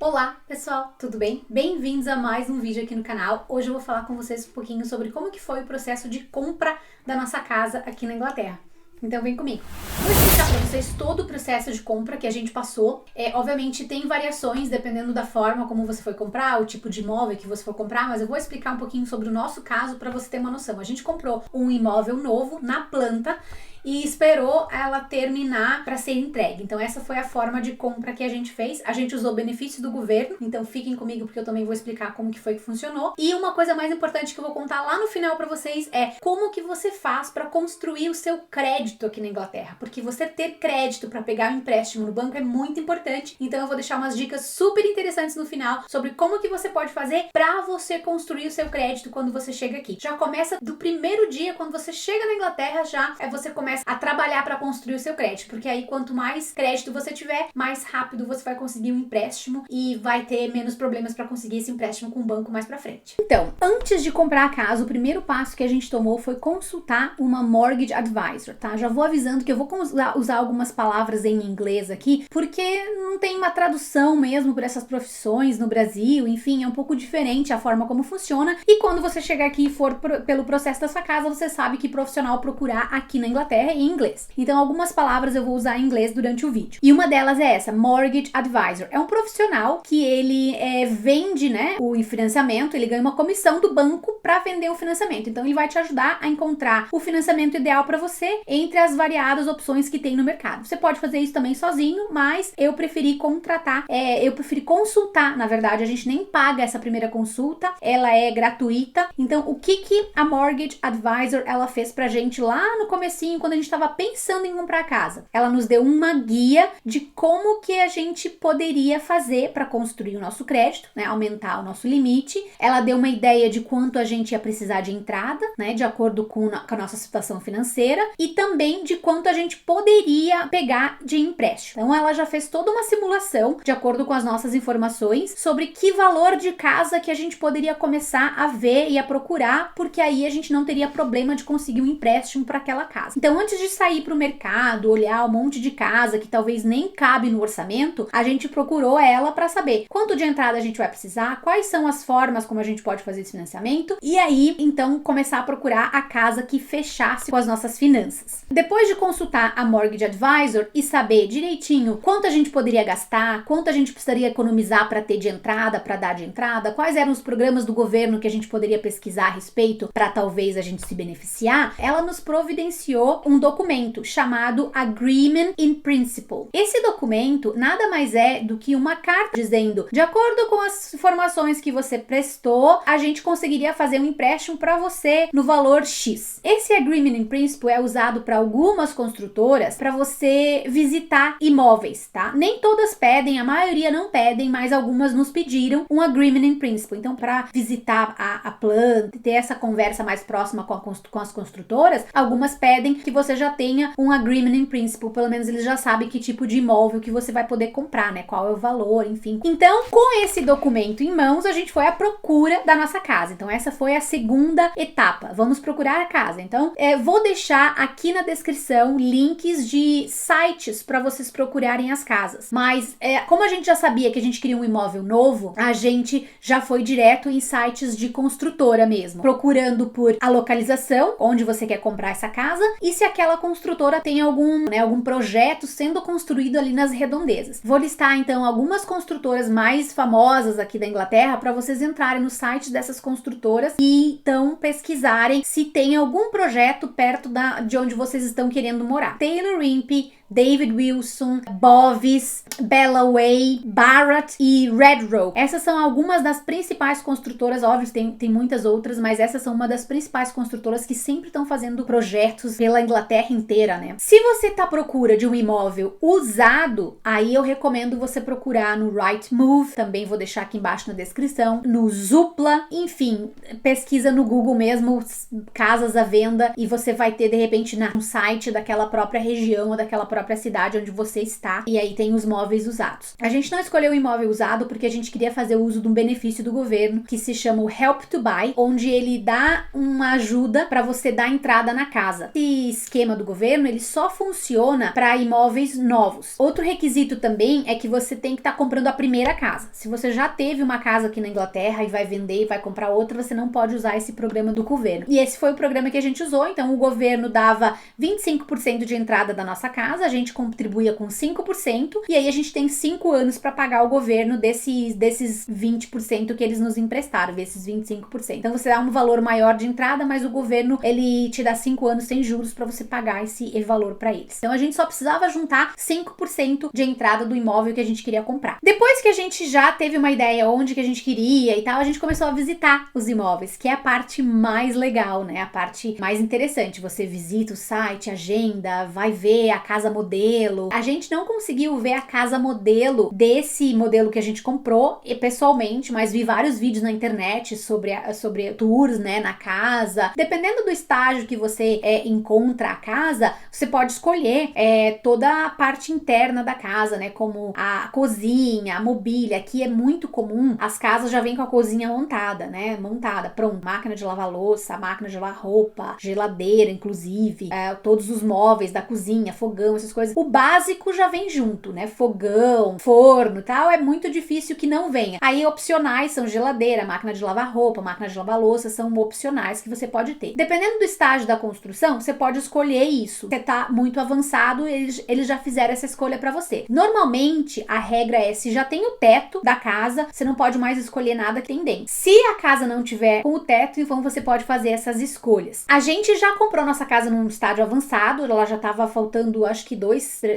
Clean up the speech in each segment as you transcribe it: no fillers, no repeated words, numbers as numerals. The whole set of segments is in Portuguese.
Olá pessoal, tudo bem? Bem-vindos a mais um vídeo aqui no canal. Hoje eu vou falar com vocês um pouquinho sobre como que foi o processo de compra da nossa casa aqui na Inglaterra. Então vem comigo. Vou explicar para vocês todo o processo de compra que a gente passou. Obviamente tem variações dependendo da forma como você foi comprar, o tipo de imóvel que você for comprar, mas eu vou explicar um pouquinho sobre o nosso caso para você ter uma noção. A gente comprou um imóvel novo na planta e esperou ela terminar para ser entregue. Então essa foi a forma de compra que a gente fez. A gente usou benefício do governo, então fiquem comigo porque eu também vou explicar como que foi que funcionou. E uma coisa mais importante que eu vou contar lá no final para vocês é como que você faz para construir o seu crédito aqui na Inglaterra, porque você ter crédito para pegar um empréstimo no banco é muito importante. Então eu vou deixar umas dicas super interessantes no final sobre como que você pode fazer para você construir o seu crédito quando você chega aqui. Já começa do primeiro dia, quando você chega na Inglaterra, você começa a trabalhar para construir o seu crédito, porque aí quanto mais crédito você tiver, mais rápido você vai conseguir um empréstimo e vai ter menos problemas para conseguir esse empréstimo com o banco mais para frente. Então, antes de comprar a casa, o primeiro passo que a gente tomou foi consultar uma mortgage advisor, tá? Já vou avisando que eu vou usar algumas palavras em inglês aqui, porque não tem uma tradução mesmo para essas profissões no Brasil, enfim, é um pouco diferente a forma como funciona, e quando você chegar aqui e for pelo processo da sua casa, você sabe que profissional procurar aqui na Inglaterra em inglês. Então algumas palavras eu vou usar em inglês durante o vídeo. E uma delas é essa, Mortgage Advisor. É um profissional que ele vende, né, o financiamento, ele ganha uma comissão do banco para vender o financiamento. Então ele vai te ajudar a encontrar o financiamento ideal para você entre as variadas opções que tem no mercado. Você pode fazer isso também sozinho, mas eu preferi consultar, na verdade, a gente nem paga essa primeira consulta, ela é gratuita. Então o que a Mortgage Advisor ela fez pra gente lá no comecinho, quando a gente estava pensando em comprar a casa? Ela nos deu uma guia de como que a gente poderia fazer para construir o nosso crédito, né, aumentar o nosso limite. Ela deu uma ideia de quanto a gente ia precisar de entrada, né, de acordo com a nossa situação financeira, e também de quanto a gente poderia pegar de empréstimo. Então ela já fez toda uma simulação de acordo com as nossas informações sobre que valor de casa que a gente poderia começar a ver e a procurar, porque aí a gente não teria problema de conseguir um empréstimo para aquela casa. Então, antes de sair para o mercado, olhar um monte de casa que talvez nem cabe no orçamento, a gente procurou ela para saber quanto de entrada a gente vai precisar, quais são as formas como a gente pode fazer esse financiamento, e aí, então, começar a procurar a casa que fechasse com as nossas finanças. Depois de consultar a Mortgage Advisor e saber direitinho quanto a gente poderia gastar, quanto a gente precisaria economizar para ter de entrada, para dar de entrada, quais eram os programas do governo que a gente poderia pesquisar a respeito para talvez a gente se beneficiar, ela nos providenciou um documento chamado Agreement in Principle. Esse documento nada mais é do que uma carta dizendo, de acordo com as informações que você prestou, a gente conseguiria fazer um empréstimo para você no valor X. Esse Agreement in Principle é usado para algumas construtoras para você visitar imóveis, tá? Nem todas pedem, a maioria não pedem, mas algumas nos pediram um Agreement in Principle. Então, para visitar a planta, ter essa conversa mais próxima com as construtoras, algumas pedem que você já tenha um Agreement in Principle, pelo menos eles já sabem que tipo de imóvel que você vai poder comprar, né? Qual é o valor, enfim. Então, com esse documento em mãos, a gente foi à procura da nossa casa. Então, essa foi a segunda etapa. Vamos procurar a casa. Então, vou deixar aqui na descrição links de sites para vocês procurarem as casas. Mas, como a gente já sabia que a gente queria um imóvel novo, a gente já foi direto em sites de construtora mesmo, procurando por a localização, onde você quer comprar essa casa, e se aquela construtora tem algum projeto sendo construído ali nas redondezas. Vou listar então algumas construtoras mais famosas aqui da Inglaterra para vocês entrarem no site dessas construtoras e então pesquisarem se tem algum projeto perto de onde vocês estão querendo morar. Taylor Wimpey, David Wilson, Bovis, Bellaway, Barratt e Redrow. Essas são algumas das principais construtoras, óbvio, tem muitas outras, mas essas são uma das principais construtoras que sempre estão fazendo projetos pela Inglaterra inteira, né? Se você tá à procura de um imóvel usado, aí eu recomendo você procurar no Rightmove, também vou deixar aqui embaixo na descrição, no Zoopla, enfim, pesquisa no Google mesmo, casas à venda, e você vai ter de repente no site daquela própria região ou daquela própria própria cidade onde você está, e aí tem os móveis usados. A gente não escolheu o imóvel usado porque a gente queria fazer uso de um benefício do governo que se chama o Help to Buy, onde ele dá uma ajuda para você dar entrada na casa. Esse esquema do governo, ele só funciona para imóveis novos. Outro requisito também é que você tem que estar comprando a primeira casa. Se você já teve uma casa aqui na Inglaterra e vai vender e vai comprar outra, você não pode usar esse programa do governo. E esse foi o programa que a gente usou, então o governo dava 25% de entrada da nossa casa, a gente contribuía com 5%, e aí a gente tem 5 anos para pagar o governo desses 20% que eles nos emprestaram, desses 25%. Então você dá um valor maior de entrada, mas o governo, ele te dá 5 anos sem juros para você pagar esse valor para eles. Então a gente só precisava juntar 5% de entrada do imóvel que a gente queria comprar. Depois que a gente já teve uma ideia onde que a gente queria e tal, a gente começou a visitar os imóveis, que é a parte mais legal, né? A parte mais interessante. Você visita o site, agenda, vai ver a casa modelo. A gente não conseguiu ver a casa modelo desse modelo que a gente comprou pessoalmente, mas vi vários vídeos na internet sobre tours, né, na casa. Dependendo do estágio que você encontra a casa, você pode escolher toda a parte interna da casa, né, como a cozinha, a mobília. Aqui é muito comum, as casas já vêm com a cozinha montada, né, pronto, máquina de lavar louça, máquina de lavar roupa, geladeira, inclusive, todos os móveis da cozinha, fogão, essas coisas. O básico já vem junto, né, fogão, forno e tal, é muito difícil que não venha. Aí opcionais são geladeira, máquina de lavar roupa, máquina de lavar louça, são opcionais que você pode ter. Dependendo do estágio da construção, você pode escolher isso. Você tá muito avançado, eles já fizeram essa escolha para você. Normalmente, a regra é, se já tem o teto da casa, você não pode mais escolher nada que tem dentro. Se a casa não tiver com o teto, então você pode fazer essas escolhas. A gente já comprou nossa casa num estágio avançado, ela já tava faltando, acho que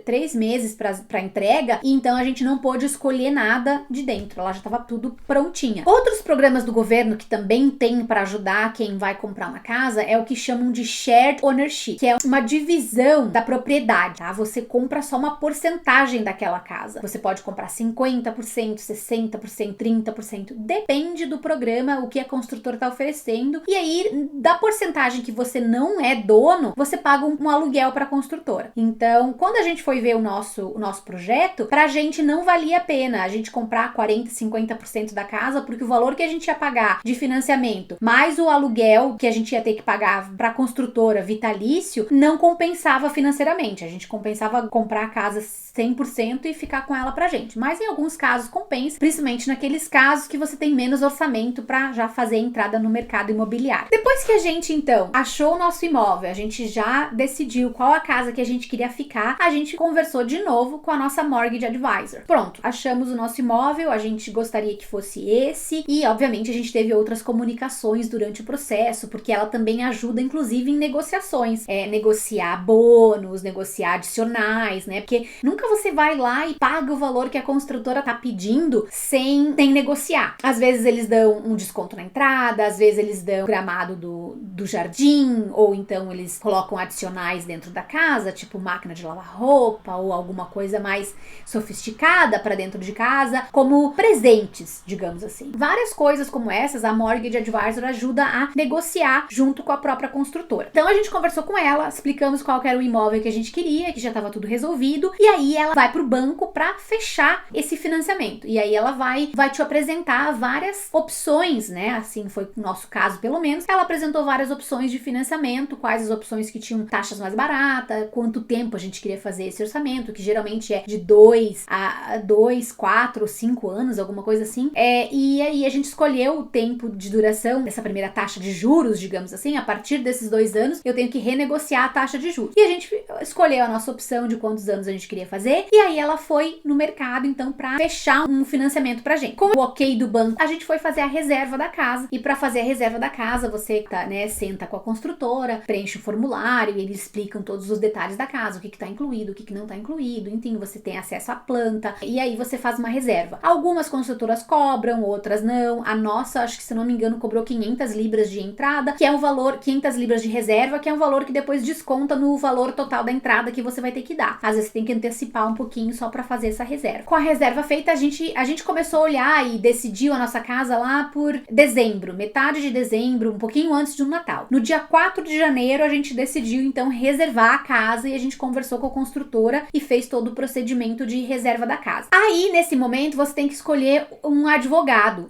3 meses para entrega, e então a gente não pôde escolher nada de dentro, ela já tava tudo prontinha. Outros programas do governo que também tem para ajudar quem vai comprar uma casa é o que chamam de Shared Ownership, que é uma divisão da propriedade, tá? Você compra só uma porcentagem daquela casa. Você pode comprar 50%, 60%, 30%, depende do programa, o que a construtora tá oferecendo. E aí, da porcentagem que você não é dono, você paga um aluguel para a construtora. Então, quando a gente foi ver o nosso projeto, pra gente não valia a pena a gente comprar 40%, 50% da casa, porque o valor que a gente ia pagar de financiamento, mais o aluguel que a gente ia ter que pagar pra construtora vitalício, não compensava financeiramente. A gente compensava comprar a casa 100% e ficar com ela pra gente. Mas em alguns casos compensa, principalmente naqueles casos que você tem menos orçamento pra já fazer a entrada no mercado imobiliário. Depois que a gente, então, achou o nosso imóvel, a gente já decidiu qual a casa que a gente queria ficar, a gente conversou de novo com a nossa Mortgage Advisor. Pronto, achamos o nosso imóvel, a gente gostaria que fosse esse, e obviamente a gente teve outras comunicações durante o processo, porque ela também ajuda, inclusive, em negociações. Negociar bônus, negociar adicionais, né? Porque nunca você vai lá e paga o valor que a construtora tá pedindo sem negociar. Às vezes eles dão um desconto na entrada, às vezes eles dão o gramado do jardim, ou então eles colocam adicionais dentro da casa, tipo máquina de lavar roupa ou alguma coisa mais sofisticada para dentro de casa, como presentes, digamos assim. Várias coisas como essas, a Mortgage Advisor ajuda a negociar junto com a própria construtora. Então a gente conversou com ela, explicamos qual que era o imóvel que a gente queria, que já estava tudo resolvido, e aí ela vai pro banco para fechar esse financiamento. E aí ela vai te apresentar várias opções, né? Assim foi o nosso caso, pelo menos. Ela apresentou várias opções de financiamento, quais as opções que tinham taxas mais baratas, quanto tempo a gente queria fazer esse orçamento, que geralmente é de 2 a 2, 4, 5 anos, alguma coisa assim. E aí a gente escolheu o tempo de duração dessa primeira taxa de juros, digamos assim. A partir desses 2 anos, eu tenho que renegociar a taxa de juros. E a gente escolheu a nossa opção de quantos anos a gente queria fazer, e aí ela foi no mercado, então, para fechar um financiamento pra gente. Com o ok do banco, a gente foi fazer a reserva da casa, e para fazer a reserva da casa, você senta com a construtora, preenche o formulário, e eles explicam todos os detalhes da casa, o que tá incluído, o que não tá incluído, enfim, você tem acesso à planta, e aí você faz uma reserva. Algumas construtoras cobram, outras não. A nossa, acho que se não me engano, cobrou 500 libras de entrada, que é um valor, 500 libras de reserva, que é um valor que depois desconta no valor total da entrada que você vai ter que dar. Às vezes você tem que antecipar um pouquinho só para fazer essa reserva. Com a reserva feita, a gente começou a olhar e decidiu a nossa casa lá por dezembro, metade de dezembro, um pouquinho antes do Natal. No dia 4 de janeiro, a gente decidiu, então, reservar a casa, e a gente conversou conversou com a construtora e fez todo o procedimento de reserva da casa. Aí, nesse momento, você tem que escolher um advogado,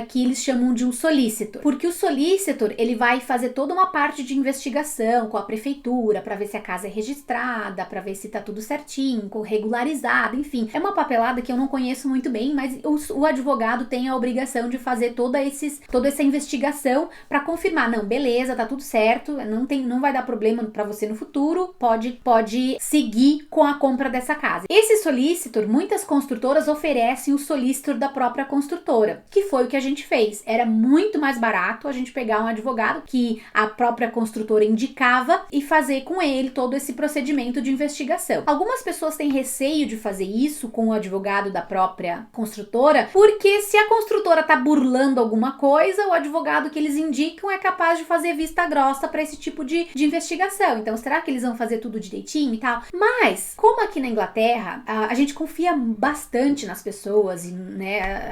que eles chamam de um solicitor, porque o solicitor, ele vai fazer toda uma parte de investigação com a prefeitura para ver se a casa é registrada, para ver se tá tudo certinho, regularizada, enfim. É uma papelada que eu não conheço muito bem, mas o advogado tem a obrigação de fazer toda essa investigação para confirmar, não, beleza, tá tudo certo, não vai dar problema para você no futuro, pode seguir com a compra dessa casa. Esse solicitor, muitas construtoras oferecem o solicitor da própria construtora, que foi o que a gente fez. Era muito mais barato a gente pegar um advogado que a própria construtora indicava e fazer com ele todo esse procedimento de investigação. Algumas pessoas têm receio de fazer isso com o advogado da própria construtora, porque se a construtora tá burlando alguma coisa, o advogado que eles indicam é capaz de fazer vista grossa para esse tipo de investigação. Então, será que eles vão fazer tudo direitinho e tal? Mas, como aqui na Inglaterra, a gente confia bastante nas pessoas, e,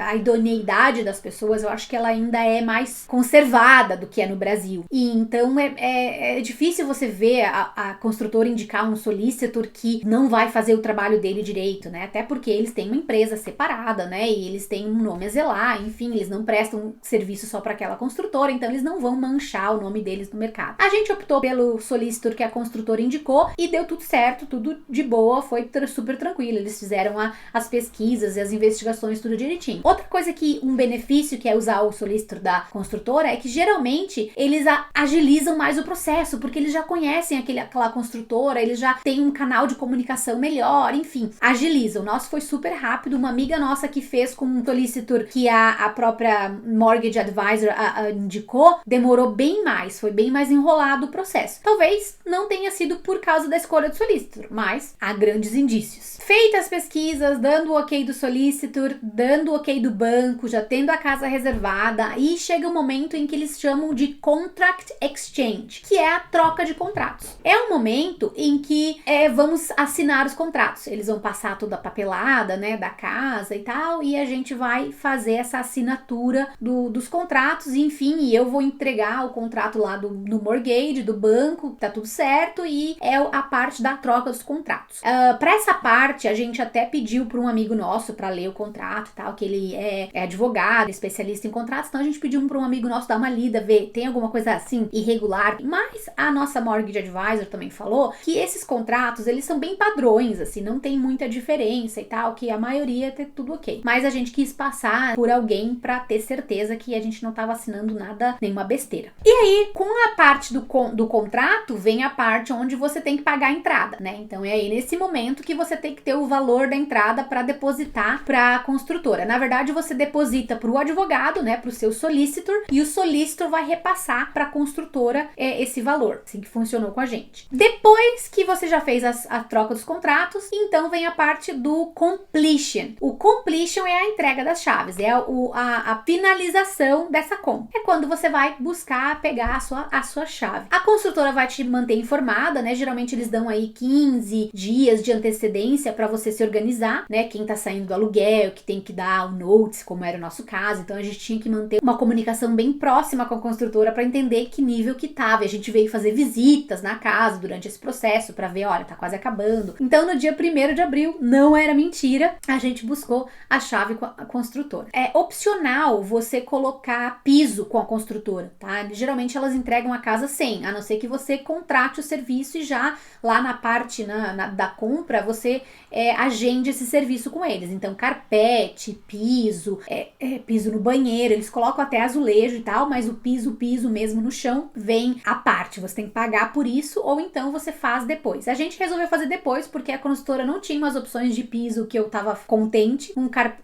a idoneidade das pessoas, eu acho que ela ainda é mais conservada do que é no Brasil. E então, é difícil você ver a construtora indicar um solicitor que não vai fazer o trabalho dele direito, até porque eles têm uma empresa separada, e eles têm um nome a zelar, enfim, eles não prestam serviço só para aquela construtora, então eles não vão manchar o nome deles no mercado. A gente optou pelo solicitor que a construtora indicou e deu tudo certo, tudo de boa, foi super tranquilo, eles fizeram as pesquisas e as investigações tudo direitinho. Outra coisa um benefício que é usar o solicitor da construtora é que geralmente eles agilizam mais o processo, porque eles já conhecem aquela construtora, eles já têm um canal de comunicação melhor, enfim, agilizam. O nosso foi super rápido, uma amiga nossa que fez com um solicitor que a própria Mortgage Advisor indicou, demorou bem mais, foi bem mais enrolado o processo. Talvez não tenha sido por causa da escolha do solicitor, mas há grandes indícios. Feitas as pesquisas, dando o ok do solicitor, dando o ok do banco, já tendo a casa reservada, aí chega o momento em que eles chamam de Contract Exchange, que é a troca de contratos. É um momento em que vamos assinar os contratos. Eles vão passar toda a papelada, da casa e tal, e a gente vai fazer essa assinatura dos contratos, enfim, e eu vou entregar o contrato lá no mortgage, do banco, tá tudo certo, e é a parte da troca dos contratos. Para essa parte, a gente até pediu para um amigo nosso para ler o contrato e tal, que ele é advogado, especialista em contratos, então a gente pediu para um amigo nosso dar uma lida, ver, tem alguma coisa assim, irregular, mas a nossa Mortgage Advisor também falou que esses contratos, eles são bem padrões, assim, não tem muita diferença e tal, que a maioria tem tudo ok. Mas a gente quis passar por alguém para ter certeza que a gente não tava assinando nada, nenhuma besteira. E aí, com a parte do contrato, vem a parte onde você tem que pagar a entrada, Então é aí nesse momento que você tem que ter o valor da entrada para depositar para a construtora. Na verdade, você deposita para o advogado, para o seu solicitor, e o solicitor vai repassar para a construtora esse valor, assim que funcionou com a gente. Depois que você já fez a troca dos contratos, então vem a parte do completion. O completion é a entrega das chaves, é a finalização dessa compra. É quando você vai buscar pegar a sua chave. A construtora vai te manter informada, Geralmente eles dão aí 15 dias de antecedência para você se organizar, Quem tá saindo do aluguel, que tem que dar o notice, como era o nosso caso. Então a gente tinha que manter uma comunicação bem próxima com a construtora para entender que nível que tava. E a gente veio fazer visitas na casa durante esse processo para ver, olha, tá quase acabando. Então no dia 1º de abril, não era mentira, a gente buscou a chave com a construtora. É opcional você colocar piso com a construtora, tá? Geralmente elas entregam a casa sem, a não ser que você contrate o serviço e já lá na parte da compra você agende esse serviço com eles. Então carpete, piso, piso no banheiro, eles colocam até azulejo e tal, mas o piso mesmo no chão vem à parte, você tem que pagar por isso, ou então você faz depois. A gente resolveu fazer depois porque a construtora não tinha umas opções de piso que eu tava contente.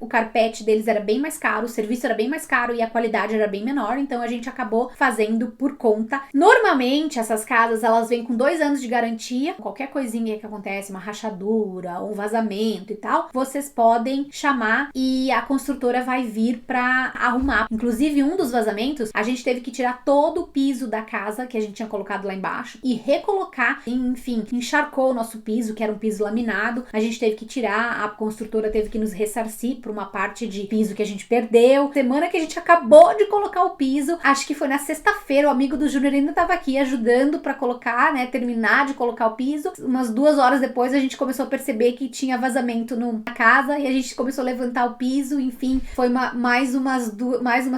O carpete deles era bem mais caro, o serviço era bem mais caro e a qualidade era bem menor, então a gente acabou fazendo por conta. Normalmente essas casas, elas vêm com 2 anos de garantia. Qualquer coisinha que acontece, uma rachadura, um vazamento e tal, vocês podem chamar e a construtora vai vir pra arrumar. Inclusive, um dos vazamentos, a gente teve que tirar todo o piso da casa que a gente tinha colocado lá embaixo e recolocar, enfim, encharcou o nosso piso, que era um piso laminado. A gente teve que tirar, a construtora teve que nos ressarcir por uma parte de piso que a gente perdeu. Semana que a gente acabou de colocar o piso, acho que foi na sexta-feira, o amigo do Júnior ainda tava aqui ajudando pra colocar, terminar de colocar o piso. piso. Umas 2 horas depois a gente começou a perceber que tinha vazamento na casa e a gente começou a levantar o piso, enfim, foi mais uma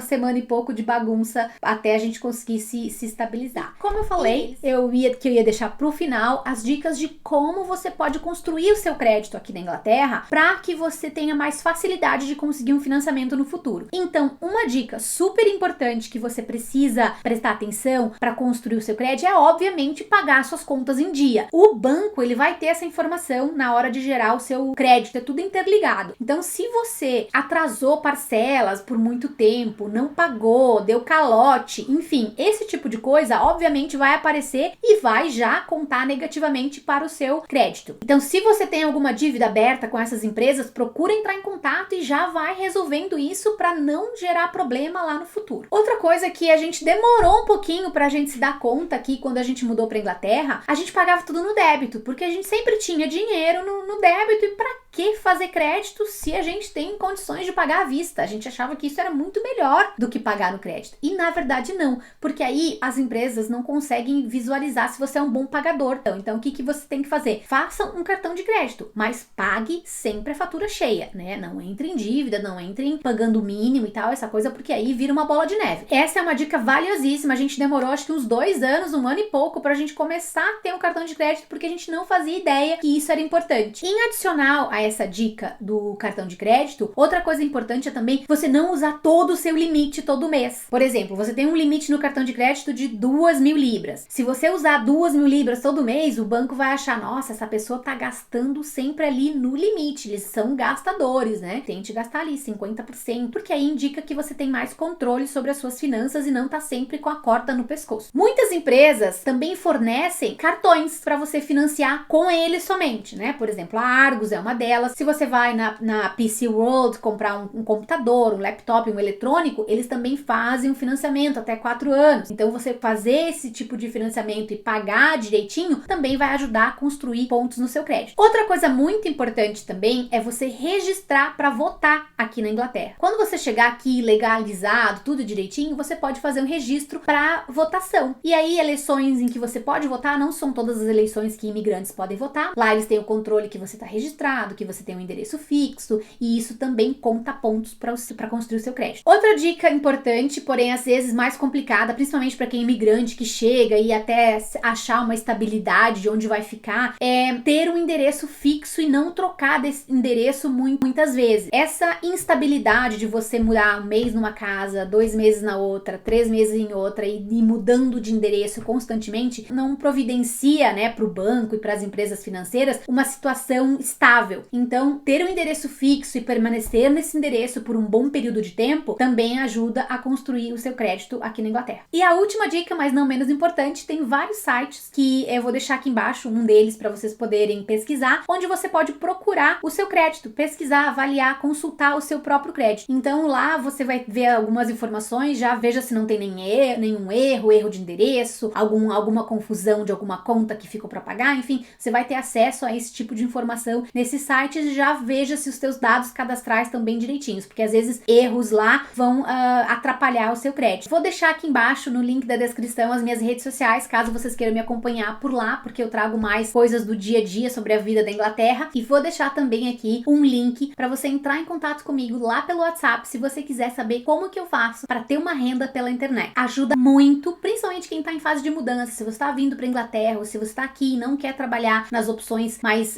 semana e pouco de bagunça até a gente conseguir se estabilizar. Como eu falei, que eu ia deixar pro final as dicas de como você pode construir o seu crédito aqui na Inglaterra para que você tenha mais facilidade de conseguir um financiamento no futuro. Então, uma dica super importante que você precisa prestar atenção para construir o seu crédito é, obviamente, pagar suas contas em dia. O banco, ele vai ter essa informação na hora de gerar o seu crédito, é tudo interligado. Então, se você atrasou parcelas por muito tempo, não pagou, deu calote, enfim, esse tipo de coisa, obviamente, vai aparecer e vai já contar negativamente para o seu crédito. Então, se você tem alguma dívida aberta com essas empresas, procura entrar em contato e já vai resolvendo isso para não gerar problema lá no futuro. Outra coisa que a gente demorou um pouquinho pra gente se dar conta aqui quando a gente mudou pra Inglaterra, a gente pagava tudo no débito, porque a gente sempre tinha dinheiro no débito e pra que fazer crédito se a gente tem condições de pagar à vista? A gente achava que isso era muito melhor do que pagar no crédito. E na verdade não, porque aí as empresas não conseguem visualizar se você é um bom pagador. Então o que você tem que fazer? Faça um cartão de crédito, mas pague sempre a fatura cheia, né? Não entre em dívida, não entre em pagando o mínimo e tal, essa coisa, porque aí vira uma bola de neve. Essa é uma dica valiosíssima. A gente demorou acho que uns 2 anos, 1 ano e pouco pra gente começar a ter um cartão de crédito, porque a gente não fazia ideia que isso era importante. Em adicional a essa dica do cartão de crédito, outra coisa importante é também você não usar todo o seu limite todo mês. Por exemplo, você tem um limite no cartão de crédito de 2.000 libras. Se você usar 2.000 libras todo mês, o banco vai achar, nossa, essa pessoa tá gastando sempre ali no limite. Eles são gastadores, né? Tente gastar ali 50%, porque aí indica que você tem mais controle sobre as suas finanças e não tá sempre com a corda no pescoço. Muitas empresas também fornecem cartões para você financiar com eles somente, né? Por exemplo, a Argos é uma delas. Se você vai na PC World comprar um computador, um laptop, um eletrônico, eles também fazem um financiamento até 4 anos. Então, você fazer esse tipo de financiamento e pagar direitinho também vai ajudar a construir pontos no seu crédito. Outra coisa muito importante também é você registrar para votar aqui na Inglaterra. Quando você chegar aqui legalizado, tudo direitinho, você pode fazer um registro para votação. E aí, eleições em que você pode votar, não são todas as eleições que imigrantes podem votar. Lá eles têm o controle que você está registrado, que você tem um endereço fixo, e isso também conta pontos para construir o seu crédito. Outra dica importante, porém às vezes mais complicada, principalmente para quem é imigrante que chega e até achar uma estabilidade de onde vai ficar, é ter um endereço fixo e não trocar desse endereço muitas vezes. Essa instabilidade de você mudar um mês numa casa, 2 meses na outra, 3 meses em outra e ir mudando de endereço constantemente, não providencia, né, para o banco e para as empresas financeiras uma situação estável. Então, ter um endereço fixo e permanecer nesse endereço por um bom período de tempo também ajuda a construir o seu crédito aqui na Inglaterra. E a última dica, mas não menos importante, tem vários sites que eu vou deixar aqui embaixo, um deles para vocês poderem pesquisar, onde você pode procurar o seu crédito, pesquisar, avaliar, consultar o seu próprio crédito. Então, lá você vai ver algumas informações, já veja se não tem nenhum erro de endereço, alguma confusão de alguma conta que ficou para pagar, enfim, você vai ter acesso a esse tipo de informação nesses sites e já veja se os teus dados cadastrais estão bem direitinhos, porque às vezes erros lá vão atrapalhar o seu crédito. Vou deixar aqui embaixo no link da descrição as minhas redes sociais, caso vocês queiram me acompanhar por lá, porque eu trago mais coisas do dia a dia sobre a vida da Inglaterra, e vou deixar também aqui um link para você entrar em contato comigo lá pelo WhatsApp, se você quiser saber como que eu faço para ter uma renda pela internet. Ajuda muito, principalmente quem está em fase de mudança, se você está vindo para Inglaterra, ou se você está aqui e não quer trabalhar nas opções mais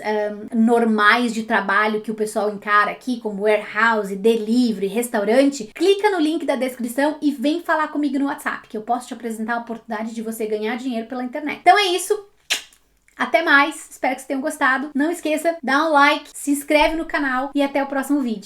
normais de trabalho que o pessoal encara aqui, como warehouse, delivery, restaurante, clica no link da descrição e vem falar comigo no WhatsApp, que eu posso te apresentar a oportunidade de você ganhar dinheiro pela internet. Então é isso. Até mais, espero que vocês tenham gostado. Não esqueça, dá um like, se inscreve no canal e até o próximo vídeo.